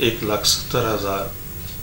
1,70,000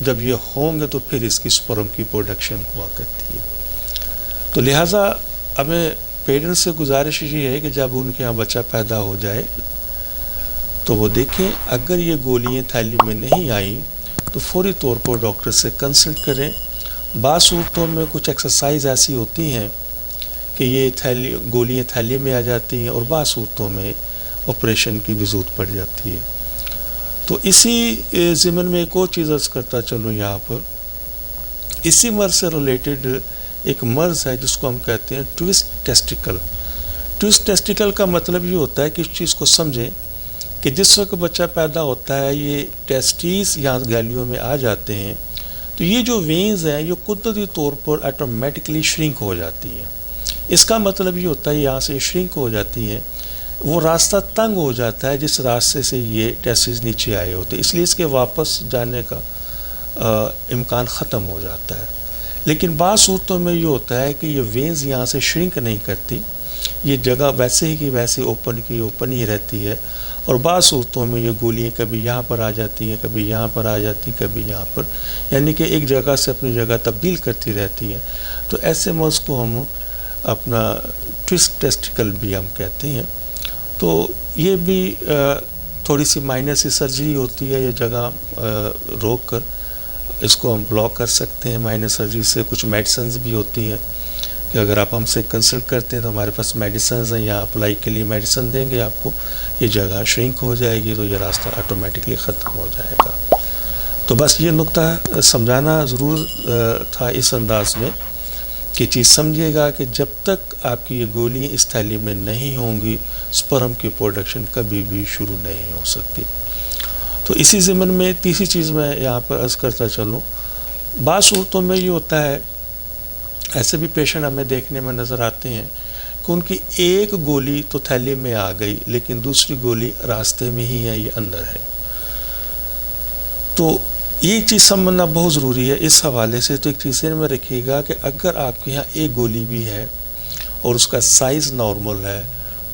جب یہ ہوں گے تو پھر اس کی سپرم کی پروڈکشن ہوا کرتی ہے. تو لہٰذا ہمیں پیرنٹس سے گزارش یہ ہے کہ جب ان کے یہاں بچہ پیدا ہو جائے تو وہ دیکھیں اگر یہ گولیاں تھیلی میں نہیں آئیں تو فوری طور پر ڈاکٹر سے کنسلٹ کریں. بعض صورتوں میں کچھ ایکسرسائز ایسی ہوتی ہیں کہ یہ گولیاں تھیلی میں آ جاتی ہیں اور بعض صورتوں میں آپریشن کی بھی ضرورت پڑ جاتی ہے. تو اسی ضمن میں ایک اور چیز عرض کرتا چلوں یہاں پر. اسی مرض سے ریلیٹڈ ایک مرض ہے جس کو ہم کہتے ہیں ٹوسٹ ٹیسٹیکل. ٹوسٹ ٹیسٹیکل کا مطلب یہ ہوتا ہے کہ اس چیز کو سمجھیں کہ جس وقت بچہ پیدا ہوتا ہے یہ ٹیسٹیز یہاں گالیوں میں آ جاتے ہیں تو یہ جو وینز ہیں یہ قدرتی طور پر آٹومیٹکلی شرنک ہو جاتی ہیں. اس کا مطلب یہ ہوتا ہے یہاں سے شرنک ہو جاتی ہیں, وہ راستہ تنگ ہو جاتا ہے جس راستے سے یہ ٹیسٹیز نیچے آئے ہوتے ہیں, اس لیے اس کے واپس جانے کا امکان ختم ہو جاتا ہے. لیکن بعض صورتوں میں یہ ہوتا ہے کہ یہ وینز یہاں سے شرنک نہیں کرتی, یہ جگہ ویسے ہی کی ویسے اوپن ہی رہتی ہے, اور بعض صورتوں میں یہ گولیاں کبھی یہاں پر آ جاتی ہیں, کبھی یہاں پر آ جاتی ہیں, کبھی یہاں پر, یعنی کہ ایک جگہ سے اپنی جگہ تبدیل کرتی رہتی ہیں. تو ایسے مرض کو ہم اپنا ٹوسٹ ٹیسٹیکل بھی ہم کہتے ہیں. تو یہ بھی تھوڑی سی مائنر سی سرجری ہوتی ہے, یہ جگہ روک کر اس کو ہم بلاک کر سکتے ہیں. مائنر سرجری سے کچھ میڈیسنز بھی ہوتی ہیں کہ اگر آپ ہم سے کنسلٹ کرتے ہیں تو ہمارے پاس میڈیسنز ہیں, یا اپلائی کے لیے میڈیسن دیں گے آپ کو, یہ جگہ شرنک ہو جائے گی تو یہ راستہ آٹومیٹکلی ختم ہو جائے گا. تو بس یہ نقطہ سمجھانا ضرور تھا اس انداز میں کہ چیز سمجھیے گا کہ جب تک آپ کی یہ گولیاں اس تھیلی میں نہیں ہوں گی سپرم کی پروڈکشن کبھی بھی شروع نہیں ہو سکتی. تو اسی ضمن میں تیسری چیز میں یہاں پر عرض کرتا چلوں, بعض صورتوں میں یہ ہوتا ہے, ایسے بھی پیشنٹ ہمیں دیکھنے میں نظر آتے ہیں کہ ان کی ایک گولی تو تھیلی میں آ گئی لیکن دوسری گولی راستے میں ہی ہے, یہ اندر ہے. تو یہ چیز سمجھنا بہت ضروری ہے اس حوالے سے. تو ایک چیز میں رکھیے گا کہ اگر آپ کے یہاں ایک گولی بھی ہے اور اس کا سائز نارمل ہے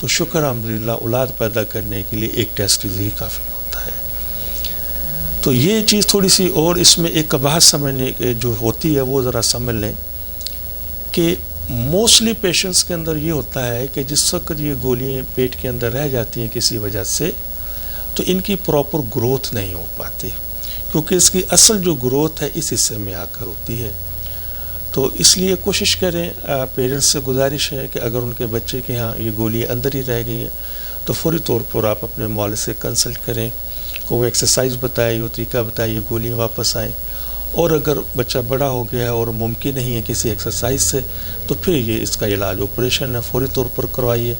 تو شکر الحمدللہ اولاد پیدا کرنے کے لیے ایک ٹیسٹ ہی کافی ہوتا ہے. تو یہ چیز تھوڑی سی اور اس میں ایک بحث سمجھنے جو ہوتی ہے وہ ذرا سمجھ لیں کہ موسٹلی پیشنٹس کے اندر یہ ہوتا ہے کہ جس وقت یہ گولیاں پیٹ کے اندر رہ جاتی ہیں کسی وجہ سے تو ان کی پراپر گروتھ نہیں ہو پاتی, کیونکہ اس کی اصل جو گروتھ ہے اس حصے میں آ کر ہوتی ہے. تو اس لیے کوشش کریں, پیرنٹس سے گزارش ہے کہ اگر ان کے بچے کے ہاں یہ گولیاں اندر ہی رہ گئی ہیں تو فوری طور پر آپ اپنے معالج سے کنسلٹ کریں, کو وہ ایکسرسائز بتائے, وہ طریقہ بتائے, یہ گولیاں واپس آئیں. اور اگر بچہ بڑا ہو گیا ہے اور ممکن نہیں ہے کسی ایکسرسائز سے تو پھر یہ اس کا علاج آپریشن ہے, فوری طور پر کروائیے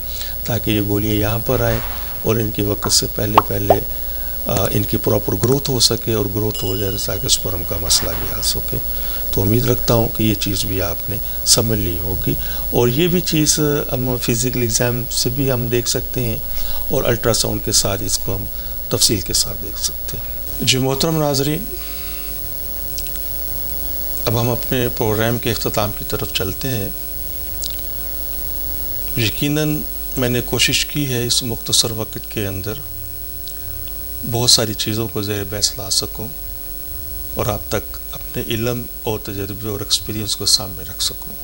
تاکہ یہ گولیاں یہاں پر آئیں اور ان کی وقت سے پہلے ان کی پراپر گروتھ ہو سکے, اور گروتھ ہو جائے تاکہ سپرم کا مسئلہ بھی حل سکے. تو امید رکھتا ہوں کہ یہ چیز بھی آپ نے سمجھ لی ہوگی, اور یہ بھی چیز ہم فزیکل ایگزام سے بھی ہم دیکھ سکتے ہیں اور الٹرا ساؤنڈ کے ساتھ اس کو ہم تفصیل کے ساتھ دیکھ سکتے ہیں. جی محترم ناظرین, اب ہم اپنے پروگرام کے اختتام کی طرف چلتے ہیں. یقیناً میں نے کوشش کی ہے اس مختصر وقت کے اندر بہت ساری چیزوں کو زیر بحث لا سکوں اور آپ تک اپنے علم اور تجربے اور ایکسپیرینس کو سامنے رکھ سکوں,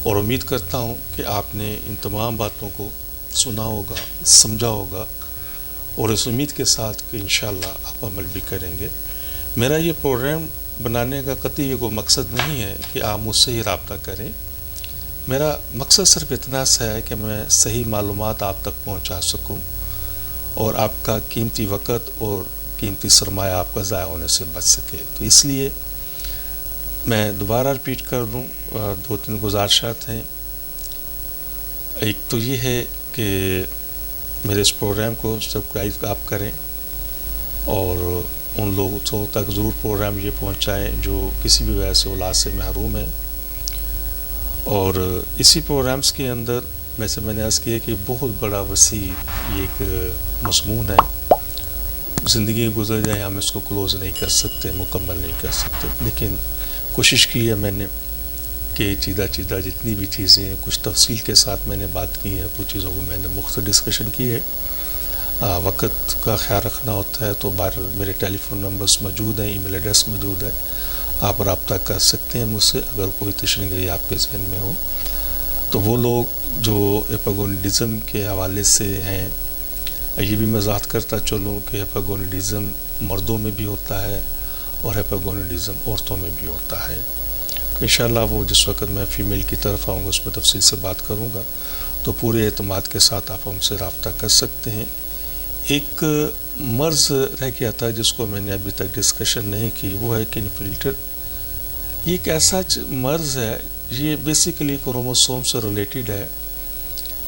اور امید کرتا ہوں کہ آپ نے ان تمام باتوں کو سنا ہوگا, سمجھا ہوگا, اور اس امید کے ساتھ کہ انشاءاللہ آپ عمل بھی کریں گے. میرا یہ پروگرام بنانے کا قطعی یہ کوئی مقصد نہیں ہے کہ آپ مجھ سے ہی رابطہ کریں. میرا مقصد صرف اتنا سا ہے کہ میں صحیح معلومات آپ تک پہنچا سکوں اور آپ کا قیمتی وقت اور قیمتی سرمایہ آپ کا ضائع ہونے سے بچ سکے. تو اس لیے میں دوبارہ ریپیٹ کر دوں, 2-3 گزارشات ہیں. ایک تو یہ ہے کہ میرے اس پروگرام کو سبسکرائب آپ کریں اور ان لوگوں تک ضرور پروگرام یہ پہنچائیں جو کسی بھی وجہ سے اولاد سے محروم ہیں. اور اسی پروگرامز کے اندر ویسے میں نے عرض کیا کہ بہت بڑا وسیع یہ ایک مضمون ہے, زندگی گزر جائے ہم اس کو کلوز نہیں کر سکتے, مکمل نہیں کر سکتے, لیکن کوشش کی ہے میں نے کہ چیدہ جتنی بھی چیزیں ہیں کچھ تفصیل کے ساتھ میں نے بات کی ہے, کچھ چیزوں کو میں نے مختصر ڈسکشن کی ہے. وقت کا خیال رکھنا ہوتا ہے، تو بہرحال میرے ٹیلی فون نمبرز موجود ہیں، ای میل ایڈریس موجود ہے، آپ رابطہ کر سکتے ہیں مجھ سے اگر کوئی تشنگی آپ کے ذہن میں ہو۔ تو وہ لوگ جو ایپاگونیڈزم کے حوالے سے ہیں، یہ بھی میں وضاحت کرتا چلوں کہ ایپاگونیڈزم مردوں میں بھی ہوتا ہے اور ایپاگونیڈزم عورتوں میں بھی ہوتا ہے۔ تو انشاءاللہ وہ جس وقت میں فیمیل کی طرف آؤں گا اس میں تفصیل سے بات کروں گا، تو پورے اعتماد کے ساتھ آپ ہم سے رابطہ کر سکتے ہیں۔ ایک مرض رہ گیا تھا جس کو میں نے ابھی تک ڈسکشن نہیں کی، وہ ہے کلینفلٹر۔ یہ ایک ایسا مرض ہے، یہ بیسیکلی کروموسوم سے ریلیٹڈ ہے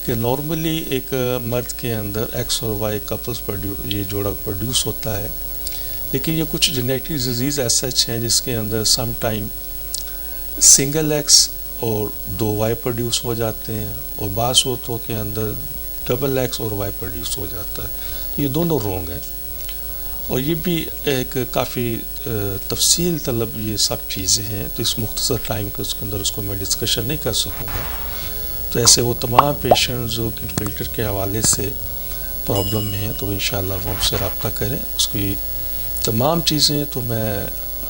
کہ نارملی ایک مرد کے اندر ایکس اور وائی کپلز یہ جوڑا پروڈیوس ہوتا ہے، لیکن یہ کچھ جینیٹک ڈیزیز ایسا ہیں جس کے اندر سم ٹائم سنگل ایکس اور 2 وائی پروڈیوس ہو جاتے ہیں، اور بعض صورتوں کے اندر ڈبل ایکس اور وائی پروڈیوس ہو جاتا ہے۔ تو یہ دونوں رونگ ہیں، اور یہ بھی ایک کافی تفصیل طلب یہ سب چیزیں ہیں، تو اس مختصر ٹائم کے اس کے اندر اس کو میں ڈسکشن نہیں کر سکوں گا۔ تو ایسے وہ تمام پیشنٹ جو کلینفلٹر کے حوالے سے پرابلم میں ہیں، تو انشاءاللہ وہ ہم سے رابطہ کریں۔ اس کی تمام چیزیں تو میں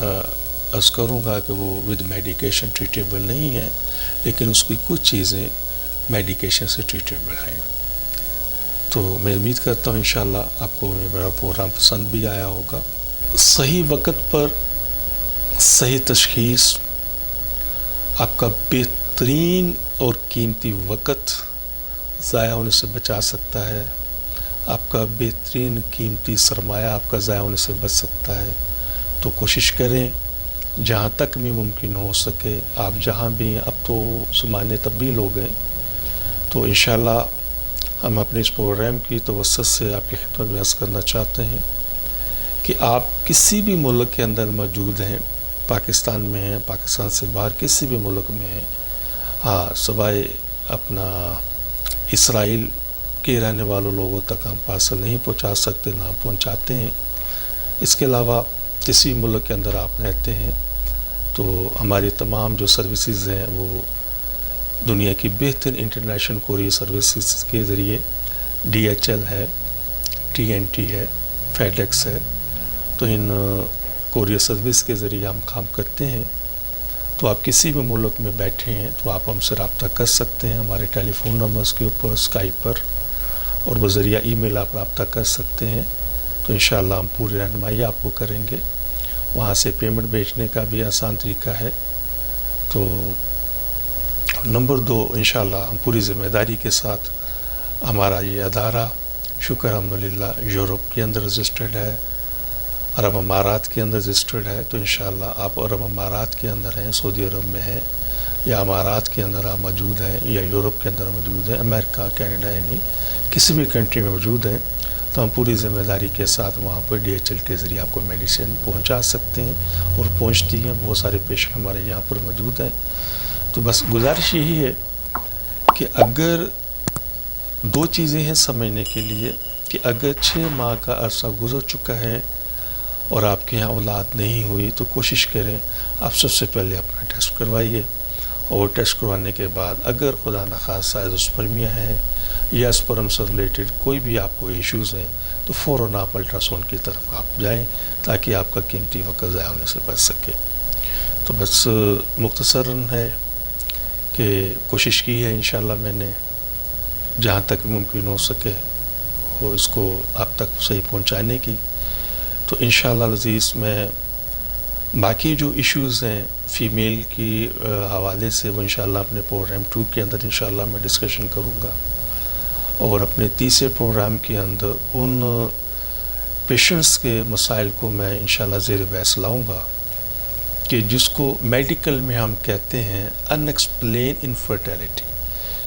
عرض کروں گا کہ وہ ود میڈیکیشن ٹریٹیبل نہیں ہیں، لیکن اس کی کچھ چیزیں میڈیکیشن سے ٹریٹیبل ہیں۔ تو میں امید کرتا ہوں انشاءاللہ آپ کو میرا پروگرام پسند بھی آیا ہوگا۔ صحیح وقت پر صحیح تشخیص آپ کا بہترین اور قیمتی وقت ضائع ہونے سے بچا سکتا ہے، آپ کا بہترین قیمتی سرمایہ آپ کا ضائع ہونے سے بچ سکتا ہے۔ تو کوشش کریں جہاں تک بھی ممکن ہو سکے، آپ جہاں بھی، اب تو زمانے تبدیل ہو گئے، تو انشاءاللہ ہم اپنے اس پروگرام کی توسط سے آپ کی خدمت میں عرض کرنا چاہتے ہیں کہ آپ کسی بھی ملک کے اندر موجود ہیں، پاکستان میں ہیں، پاکستان سے باہر کسی بھی ملک میں ہیں، ہاں سوائے اپنا اسرائیل کے رہنے والوں لوگوں تک ہم پارسل نہیں پہنچا سکتے، نہ پہنچاتے ہیں۔ اس کے علاوہ کسی ملک کے اندر آپ رہتے ہیں تو ہماری تمام جو سروسز ہیں وہ دنیا کی بہترین انٹرنیشنل کوریئر سروسز کے ذریعے DHL ہے، TNT ہے، FedEx ہے، تو ان کوریئر سروس کے ذریعے ہم کام کرتے ہیں۔ تو آپ کسی بھی ملک میں بیٹھے ہیں تو آپ ہم سے رابطہ کر سکتے ہیں ہمارے ٹیلی فون نمبرز کے اوپر، اسکائپ پر، اور بذریعہ ای میل آپ رابطہ کر سکتے ہیں۔ تو انشاءاللہ ہم پوری رہنمائی آپ کو کریں گے۔ وہاں سے پیمنٹ بھیجنے کا بھی آسان طریقہ ہے۔ تو نمبر 2، انشاءاللہ ہم پوری ذمہ داری کے ساتھ، ہمارا یہ ادارہ شکر الحمدللہ یورپ کے اندر رجسٹرڈ ہے، عرب امارات کے اندر رجسٹرڈ ہے۔ تو انشاءاللہ آپ عرب امارات کے اندر ہیں، سعودی عرب میں ہیں، یا امارات کے اندر آپ موجود ہیں، یا یورپ کے اندر موجود ہیں، امریکہ، کینیڈا، یعنی کسی بھی کنٹری میں موجود ہیں، تو ہم پوری ذمہ داری کے ساتھ وہاں پر DHL کے ذریعے آپ کو میڈیسن پہنچا سکتے ہیں، اور پہنچتی ہیں۔ بہت سارے پیشنٹ ہمارے یہاں پر موجود ہیں۔ تو بس گزارش یہی ہے کہ اگر 2 چیزیں ہیں سمجھنے کے لیے، کہ اگر 6 ماہ کا عرصہ گزر چکا ہے اور آپ کے یہاں اولاد نہیں ہوئی، تو کوشش کریں آپ سب سے پہلے اپنا ٹیسٹ کروائیے، اور ٹیسٹ کروانے کے بعد اگر خدا نخواستہ ایزوسپرمیا ہے یا اسپرم سے ریلیٹڈ کوئی بھی آپ کو ایشوز ہیں، تو فوراً آپ الٹرا ساؤنڈ کی طرف آپ جائیں، تاکہ آپ کا قیمتی وقت ضائع ہونے سے بچ سکے۔ تو بس مختصراً ہے کہ کوشش کی ہے انشاءاللہ میں نے جہاں تک ممکن ہو سکے وہ اس کو آپ تک صحیح پہنچانے کی۔ تو انشاءاللہ العزیز میں باقی جو ایشوز ہیں فیمیل کی حوالے سے، وہ انشاءاللہ اپنے پروگرام 2 کے اندر انشاءاللہ میں ڈسکشن کروں گا، اور اپنے تیسرے پروگرام کے اندر ان پیشنٹس کے مسائل کو میں انشاءاللہ زیر بحث لاؤں گا کہ جس کو میڈیکل میں ہم کہتے ہیں ان ایکسپلین انفرٹیلٹی،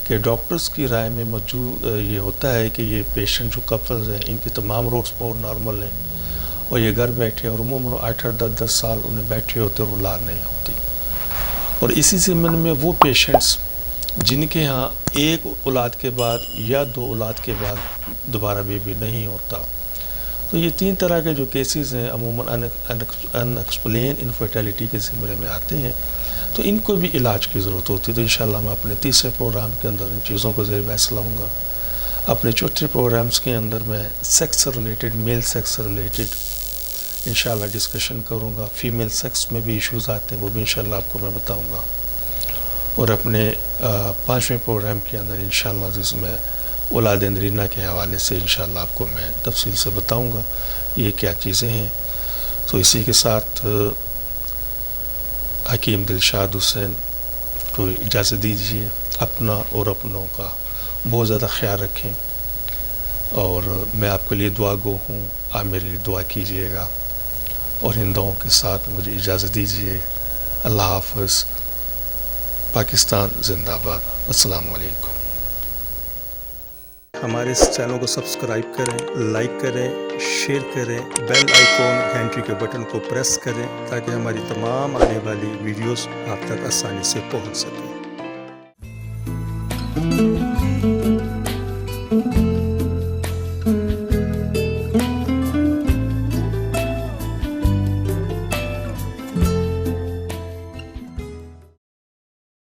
کہ ڈاکٹرز کی رائے میں موجود یہ ہوتا ہے کہ یہ پیشنٹ جو کپلز ہیں ان کی تمام رپورٹ نارمل ہیں، اور یہ گھر بیٹھے، اور عموماً 8-10 سال انہیں بیٹھے ہوتے اور اولاد نہیں ہوتی۔ اور اسی ضمن میں وہ پیشنٹس جن کے ہاں 1 اولاد کے بعد یا 2 اولاد کے بعد دوبارہ بیبی نہیں ہوتا، تو یہ 3 طرح کے جو کیسز ہیں عموماً ان ایکسپلین انفرٹیلٹی کے زمرے میں آتے ہیں، تو ان کو بھی علاج کی ضرورت ہوتی ہے۔ تو انشاءاللہ میں اپنے تیسرے پروگرام کے اندر ان چیزوں کو زیر بحث لاؤں گا۔ اپنے چوتھے پروگرامز کے اندر میں سیکس سے ریلیٹڈ، میل سیکس سے ریلیٹڈ انشاءاللہ ڈسکشن کروں گا. فیمیل سیکس میں بھی ایشوز آتے ہیں، وہ بھی انشاءاللہ آپ کو میں بتاؤں گا. اور اپنے 5ویں پروگرام کے اندر انشاءاللہ جس میں اولاد نرینہ کے حوالے سے انشاءاللہ آپ کو میں تفصیل سے بتاؤں گا یہ کیا چیزیں ہیں. تو اسی کے ساتھ حکیم دلشاد حسین کو اجازت دیجیے. اپنا اور اپنوں کا بہت زیادہ خیال رکھیں، اور میں آپ کے لیے دعا گو ہوں. آپ میرے لیے دعا کیجیے گا، اور ان دعاؤں کے ساتھ مجھے اجازت دیجیے. اللہ حافظ. پاکستان زندہ باد. السلام علیکم. ہمارے اس چینل کو سبسکرائب کریں، لائک کریں، شیئر کریں، بیل آئیکن گھنٹی کے بٹن کو پریس کریں تاکہ ہماری تمام آنے والی ویڈیوز آپ تک آسانی سے پہنچ سکیں.